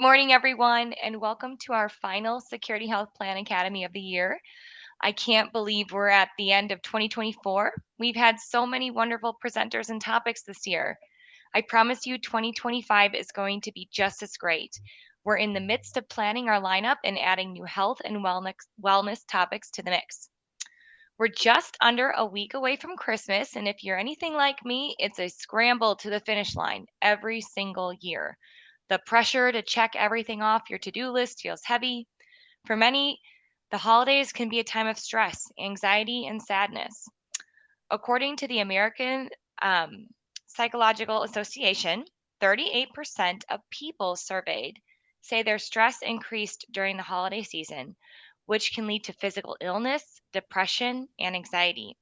Morning, everyone, and welcome to our final Security Health Plan Academy of the year. I can't believe we're at the end of 2024. We've had so many wonderful presenters and topics this year. I promise you, 2025 is going to be just as great. We're in the midst of planning our lineup and adding new health and wellness topics to the mix. We're just under a week away from Christmas, and if you're anything like me, it's a scramble to the finish line every single year. The pressure to check everything off your to do list feels heavy. For many, the holidays can be a time of stress, anxiety, and sadness. According to the American Psychological Association, 38% of people surveyed say their stress increased during the holiday season, which can lead to physical illness, depression, and anxiety.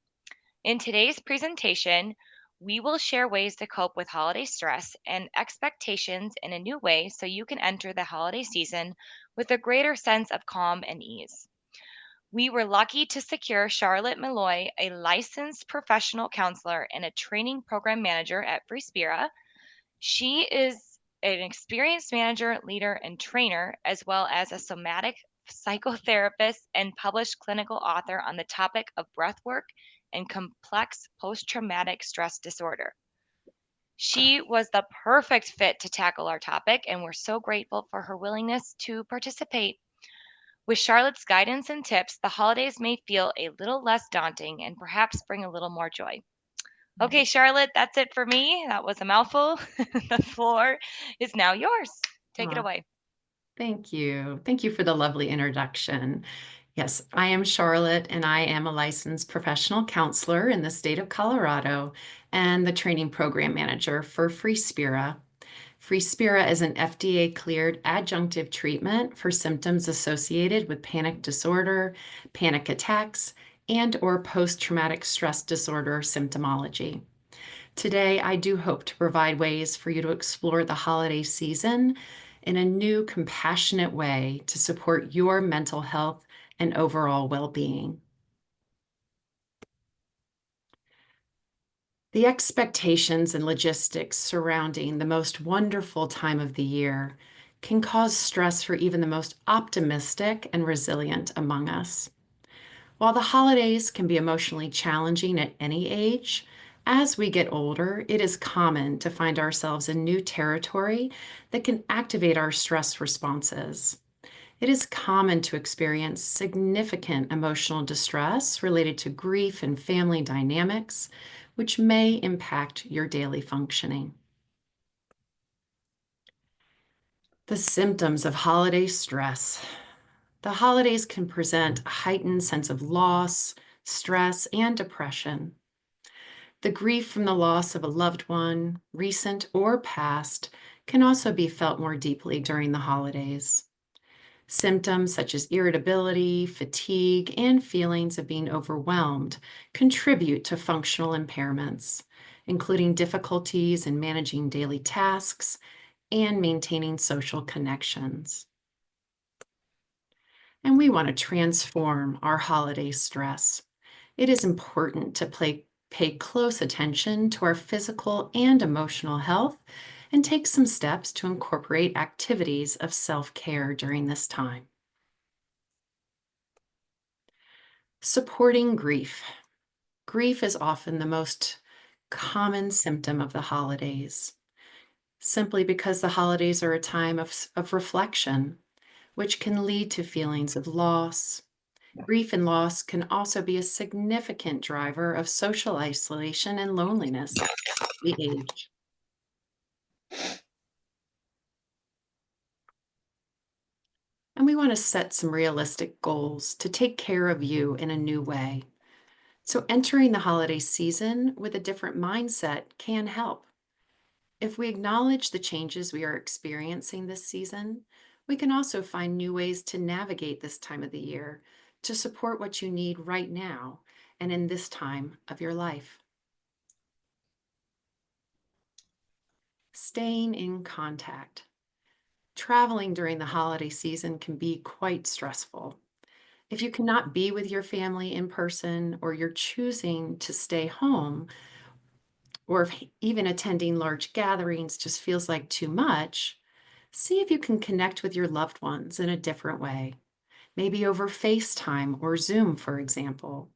In today's presentation, we will share ways to cope with holiday stress and expectations in a new way so you can enter the holiday season with a greater sense of calm and ease. We were lucky to secure Charlotte Mulloy, a licensed professional counselor and a training program manager at Freespira. She is an experienced manager, leader, and trainer, as well as a somatic psychotherapist and published clinical author on the topic of breathwork and complex post traumatic stress disorder. She was the perfect fit to tackle our topic, and we're so grateful for her willingness to participate. With Charlotte's guidance and tips, the holidays may feel a little less daunting and perhaps bring a little more joy. Okay, Charlotte, that's it for me. That was a mouthful. The floor is now yours. Take it Aw, away. thank you. Thank you for the lovely introduction. Yes, I am Charlotte, and I am a licensed professional counselor in the state of Colorado and the training program manager for Freespira. Freespira is an FDA-cleared adjunctive treatment for symptoms associated with panic disorder, panic attacks, and/or post-traumatic stress disorder symptomology. Today, I do hope to provide ways for you to explore the holiday season in a new, compassionate way to support your mental health and overall well being. The expectations and logistics surrounding the most wonderful time of the year can cause stress for even the most optimistic and resilient among us. While the holidays can be emotionally challenging at any age, as we get older, it is common to find ourselves in new territory that can activate our stress responses. It is common to experience significant emotional distress related to grief and family dynamics, which may impact your daily functioning. The symptoms of holiday stress. The holidays can present a heightened sense of loss, stress, and depression. The grief from the loss of a loved one, recent or past, can also be felt more deeply during the holidays. Symptoms such as irritability, fatigue, and feelings of being overwhelmed contribute to functional impairments, including difficulties in managing daily tasks and maintaining social connections. And we want to transform our holiday stress. It is important to pay close attention to our physical and emotional health and take some steps to incorporate activities of self-care during this time. Supporting grief. Grief is often the most common symptom of the holidays, simply because the holidays are a time of reflection, which can lead to feelings of loss. Grief and loss can also be a significant driver of social isolation and loneliness as we age. And we want to set some realistic goals to take care of you in a new way. So, entering the holiday season with a different mindset can help. If we acknowledge the changes we are experiencing this season, we can also find new ways to navigate this time of the year to support what you need right now and in this time of your life. Staying in contact. Traveling during the holiday season can be quite stressful. If you cannot be with your family in person or you're choosing to stay home, or if even attending large gatherings just feels like too much, See if you can connect with your loved ones in a different way, maybe over FaceTime or Zoom, for example.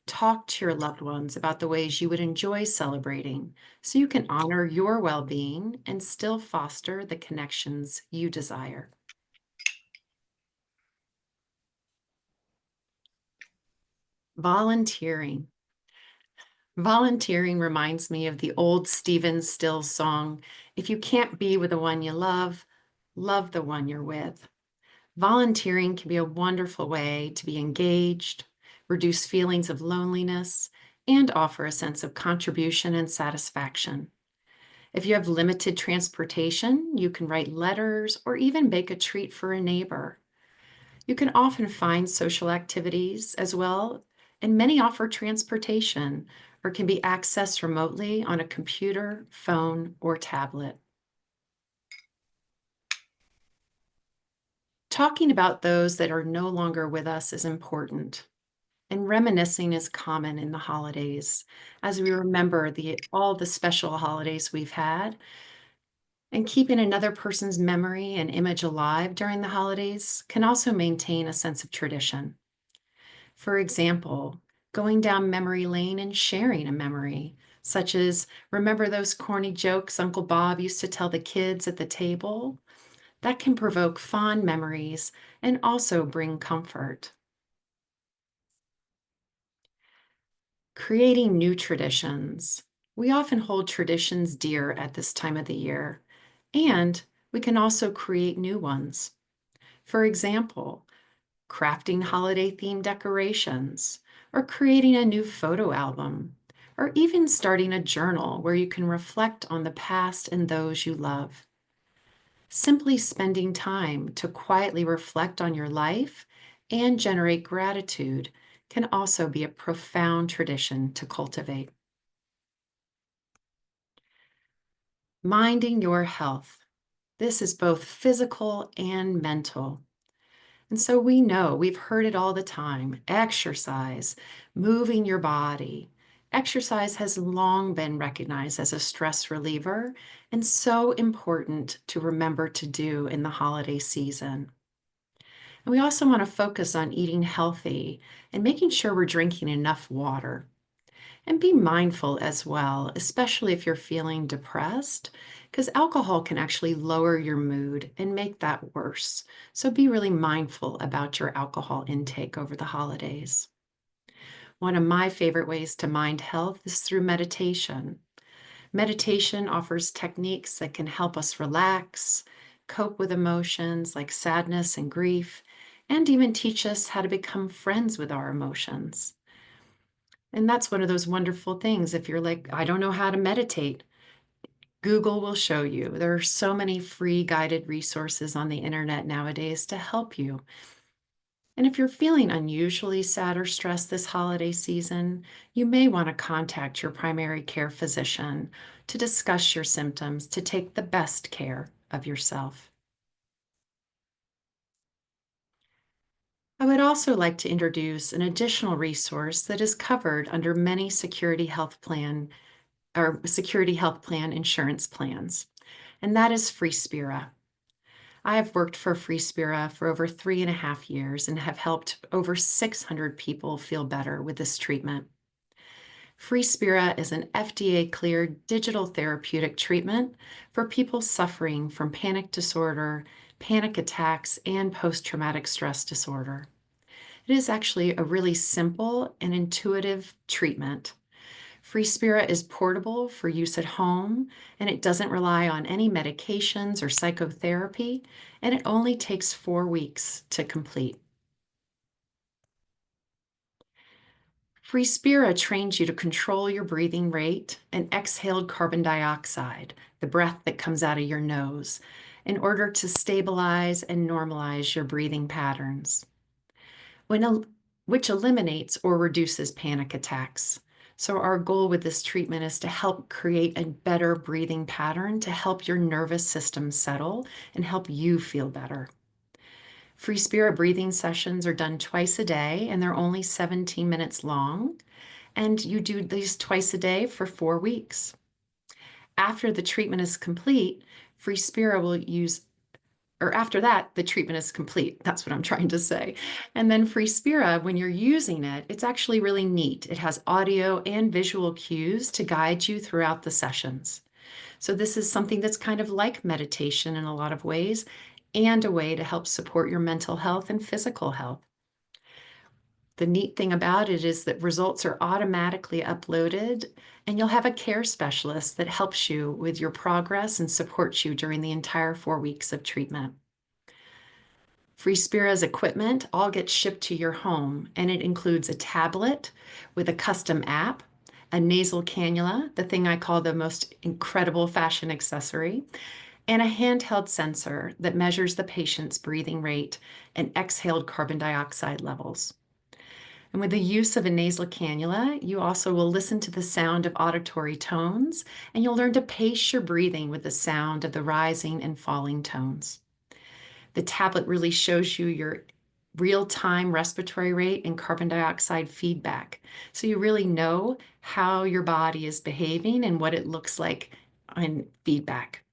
Talk to your loved ones about the ways you would enjoy celebrating so you can honor your well being and still foster the connections you desire. Volunteering. Volunteering reminds me of the old Stephen Stills song, "If you can't be with the one you love, love the one you're with." Volunteering can be a wonderful way to be engaged, reduce feelings of loneliness, and offer a sense of contribution and satisfaction. If you have limited transportation, you can write letters or even bake a treat for a neighbor. You can often find social activities as well, and many offer transportation or can be accessed remotely on a computer, phone, or tablet. Talking about those that are no longer with us is important, and reminiscing is common in the holidays as we remember all the special holidays we've had. And keeping another person's memory and image alive during the holidays can also maintain a sense of tradition. For example, going down memory lane and sharing a memory, such as, remember those corny jokes Uncle Bob used to tell the kids at the table? That can provoke fond memories and also bring comfort. Creating new traditions. We often hold traditions dear at this time of the year, and we can also create new ones. For example, crafting holiday themed decorations, or creating a new photo album, or even starting a journal where you can reflect on the past and those you love. Simply spending time to quietly reflect on your life and generate gratitude can also be a profound tradition to cultivate. Minding your health. This is both physical and mental. And so we know, we've heard it all the time, exercise, moving your body. Exercise has long been recognized as a stress reliever and so important to remember to do in the holiday season. And we also want to focus on eating healthy and making sure we're drinking enough water. And be mindful as well, especially if you're feeling depressed, because alcohol can actually lower your mood and make that worse. So be really mindful about your alcohol intake over the holidays. One of my favorite ways to mind health is through meditation. Meditation offers techniques that can help us relax, cope with emotions like sadness and grief, and even teach us how to become friends with our emotions. And that's one of those wonderful things. If you're like, I don't know how to meditate, Google will show you. There are so many free guided resources on the internet nowadays to help you. And if you're feeling unusually sad or stressed this holiday season, you may want to contact your primary care physician to discuss your symptoms to take the best care of yourself. I would also like to introduce an additional resource that is covered under many Security Health Plan insurance plans, and that is FreeSpira. I have worked for FreeSpira for over 3.5 years and have helped over 600 people feel better with this treatment. FreeSpira is an FDA-cleared digital therapeutic treatment for people suffering from panic disorder, panic attacks, and post-traumatic stress disorder. It is actually a really simple and intuitive treatment. FreeSpira is portable for use at home, and it doesn't rely on any medications or psychotherapy, and it only takes 4 weeks to complete. FreeSpira trains you to control your breathing rate and exhaled carbon dioxide, the breath that comes out of your nose, in order to stabilize and normalize your breathing patterns, which eliminates or reduces panic attacks. So our goal with this treatment is to help create a better breathing pattern to help your nervous system settle and help you feel better. FreeSpira breathing sessions are done twice a day, and they're only 17 minutes long. And you do these twice a day for 4 weeks. After the treatment is complete, FreeSpira will use or after that, the treatment is complete. That's what I'm trying to say. And then Free Spira, when you're using it, it's actually really neat. It has audio and visual cues to guide you throughout the sessions. So this is something that's kind of like meditation in a lot of ways, and a way to help support your mental health and physical health. The neat thing about it is that results are automatically uploaded, and you'll have a care specialist that helps you with your progress and supports you during the entire 4 weeks of treatment. Free Spira's equipment all gets shipped to your home, and it includes a tablet with a custom app, a nasal cannula, the thing I call the most incredible fashion accessory, and a handheld sensor that measures the patient's breathing rate and exhaled carbon dioxide levels. And with the use of a nasal cannula, you also will listen to the sound of auditory tones, and you'll learn to pace your breathing with the sound of the rising and falling tones. The tablet really shows you your real-time respiratory rate and carbon dioxide feedback. So you really know how your body is behaving and what it looks like in feedback.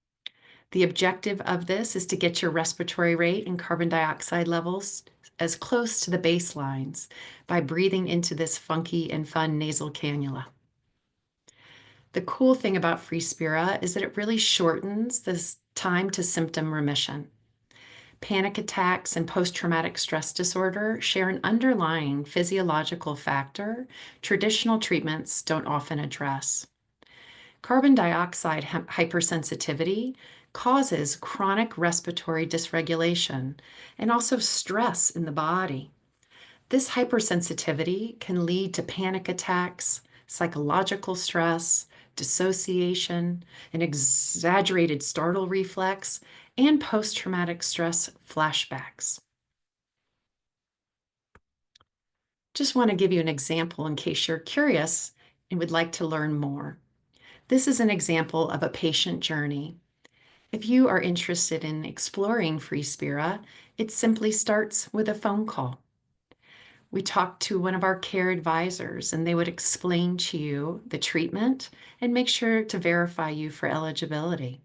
The objective of this is to get your respiratory rate and carbon dioxide levels as close to the baselines by breathing into this funky and fun nasal cannula. The cool thing about Free Spira is that it really shortens this time to symptom remission. Panic attacks and post-traumatic stress disorder share an underlying physiological factor traditional treatments don't often address. Carbon dioxide hypersensitivity causes chronic respiratory dysregulation and also stress in the body. This hypersensitivity can lead to panic attacks, psychological stress, dissociation, an exaggerated startle reflex, and post-traumatic stress flashbacks. Just want to give you an example in case you're curious and would like to learn more. This is an example of a patient journey. If you are interested in exploring Free Spira, it simply starts with a phone call. We talk to one of our care advisors, and they would explain to you the treatment and make sure to verify you for eligibility.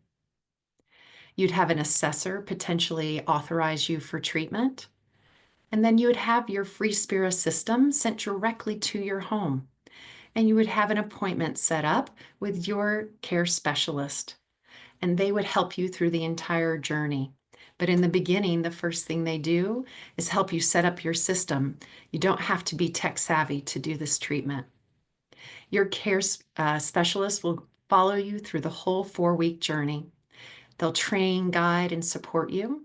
You'd have an assessor potentially authorize you for treatment, and then you would have your Free Spira system sent directly to your home, and you would have an appointment set up with your care specialist, and they would help you through the entire journey. But in the beginning, the first thing they do is help you set up your system. You don't have to be tech savvy to do this treatment. Your care specialist will follow you through the whole 4 week journey. They'll train, guide, and support you,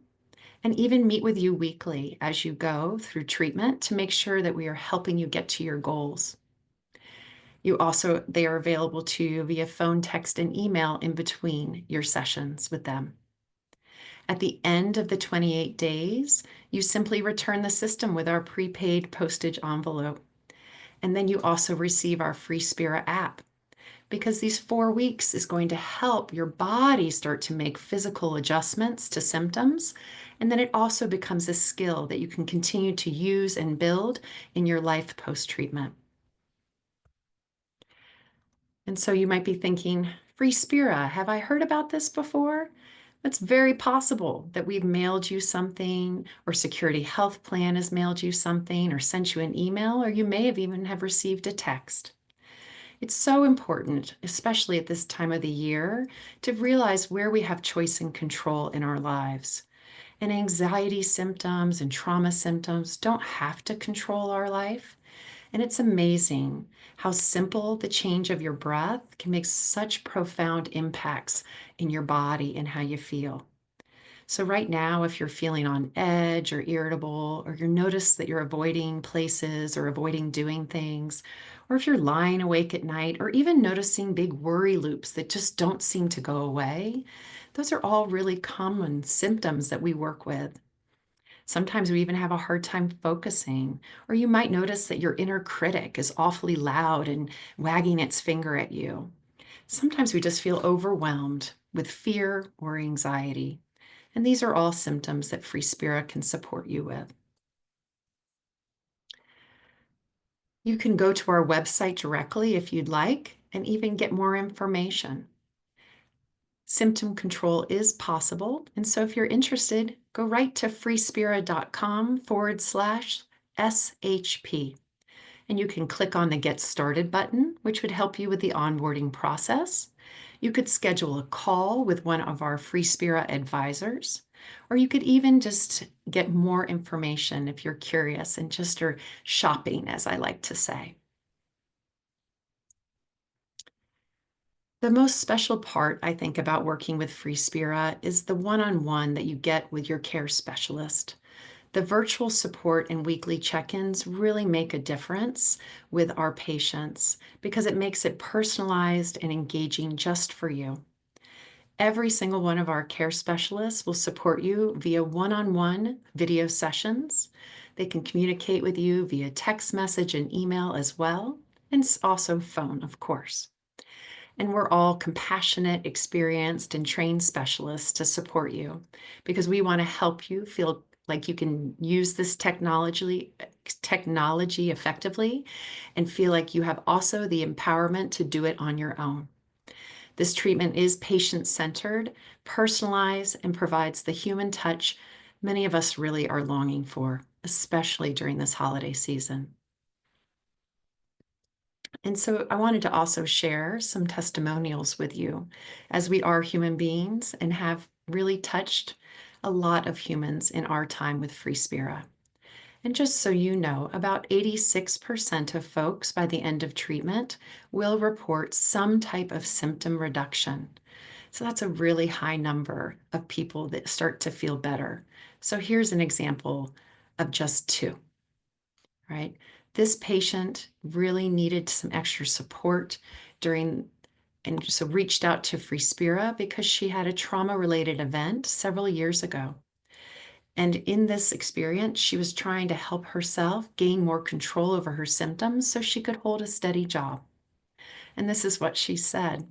and even meet with you weekly as you go through treatment to make sure that we are helping you get to your goals. They are available to you via phone, text, and email in between your sessions with them. At the end of the 28 days, you simply return the system with our prepaid postage envelope. And then you also receive our Free Spira app, because these 4 weeks is going to help your body start to make physical adjustments to symptoms. And then it also becomes a skill that you can continue to use and build in your life post-treatment. And so you might be thinking, Free Spira, have I heard about this before? It's very possible that we've mailed you something, or Security Health Plan has mailed you something, or sent you an email, or you may have even have received a text. It's so important, especially at this time of the year, to realize where we have choice and control in our lives. And anxiety symptoms and trauma symptoms don't have to control our life. And it's amazing how simple the change of your breath can make such profound impacts in your body and how you feel. So right now, if you're feeling on edge or irritable, or you notice that you're avoiding places or avoiding doing things, or if you're lying awake at night, or even noticing big worry loops that just don't seem to go away, those are all really common symptoms that we work with. Sometimes we even have a hard time focusing, or you might notice that your inner critic is awfully loud and wagging its finger at you. Sometimes we just feel overwhelmed with fear or anxiety. And these are all symptoms that Free Spira can support you with. You can go to our website directly if you'd like, and even get more information. Symptom control is possible. And so if you're interested, go right to freespira.com/SHP. And you can click on the Get Started button, which would help you with the onboarding process. You could schedule a call with one of our Free Spira advisors, or you could even just get more information if you're curious and just are shopping, as I like to say. The most special part, I think, about working with Free Spira is the one-on-one that you get with your care specialist. The virtual support and weekly check-ins really make a difference with our patients because it makes it personalized and engaging just for you. Every single one of our care specialists will support you via one-on-one video sessions. They can communicate with you via text message and email as well, and also phone, of course. And we're all compassionate, experienced, and trained specialists to support you because we want to help you feel like you can use this technology effectively and feel like you have also the empowerment to do it on your own. This treatment is patient-centered, personalized, and provides the human touch many of us really are longing for, especially during this holiday season. And so I wanted to also share some testimonials with you, as we are human beings and have really touched a lot of humans in our time with Free Spira. And just so you know, about 86% of folks by the end of treatment will report some type of symptom reduction. So that's a really high number of people that start to feel better. So here's an example of just two, right? This patient really needed some extra support during, and so reached out to Free Spira because she had a trauma-related event several years ago. And in this experience, she was trying to help herself gain more control over her symptoms so she could hold a steady job. And this is what she said: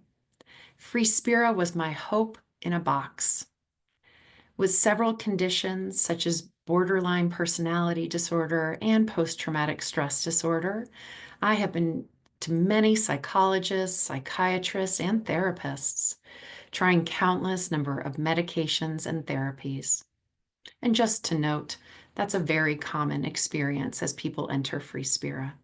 Free Spira was my hope in a box. With several conditions such as borderline personality disorder and post-traumatic stress disorder, I have been to many psychologists, psychiatrists, and therapists, trying countless number of medications and therapies. And just to note, that's a very common experience as people enter Free Spira.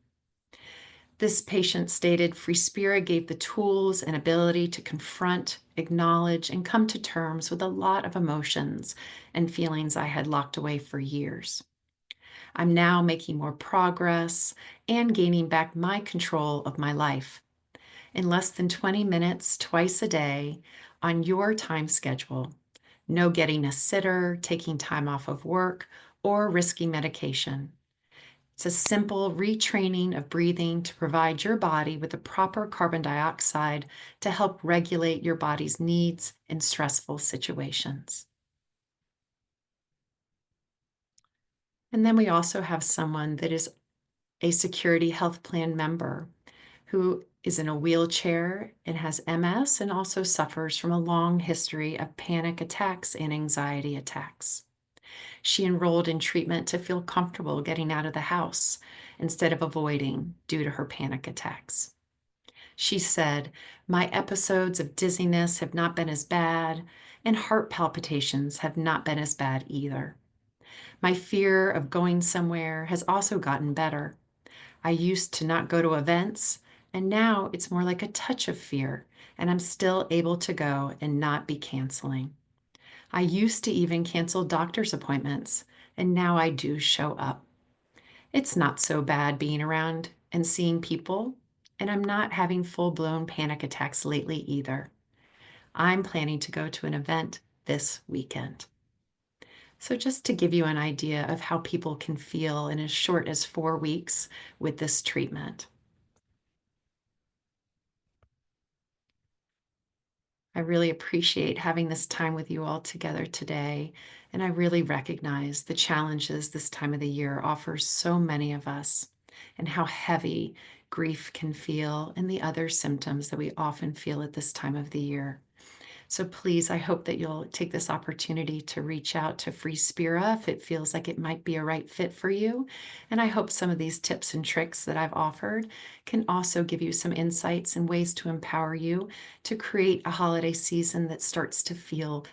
This patient stated Free Spira gave the tools and ability to confront, acknowledge, and come to terms with a lot of emotions and feelings I had locked away for years. I'm now making more progress and gaining back my control of my life in less than 20 minutes twice a day on your time schedule. No getting a sitter, taking time off of work, or risky medication. It's a simple retraining of breathing to provide your body with the proper carbon dioxide to help regulate your body's needs in stressful situations. And then we also have someone that is a Security Health Plan member who is in a wheelchair and has MS and also suffers from a long history of panic attacks and anxiety attacks. She enrolled in treatment to feel comfortable getting out of the house instead of avoiding due to her panic attacks. She said, my episodes of dizziness have not been as bad, and heart palpitations have not been as bad either. My fear of going somewhere has also gotten better. I used to not go to events, and now it's more like a touch of fear, and I'm still able to go and not be canceling. I used to even cancel doctor's appointments, and now I do show up. It's not so bad being around and seeing people, and I'm not having full-blown panic attacks lately either. I'm planning to go to an event this weekend. So just to give you an idea of how people can feel in as short as 4 weeks with this treatment. I really appreciate having this time with you all together today, and I really recognize the challenges this time of the year offers so many of us, and how heavy grief can feel and the other symptoms that we often feel at this time of the year. So please, I hope that you'll take this opportunity to reach out to Free Spira if it feels like it might be a right fit for you. And I hope some of these tips and tricks that I've offered can also give you some insights and ways to empower you to create a holiday season that starts to feel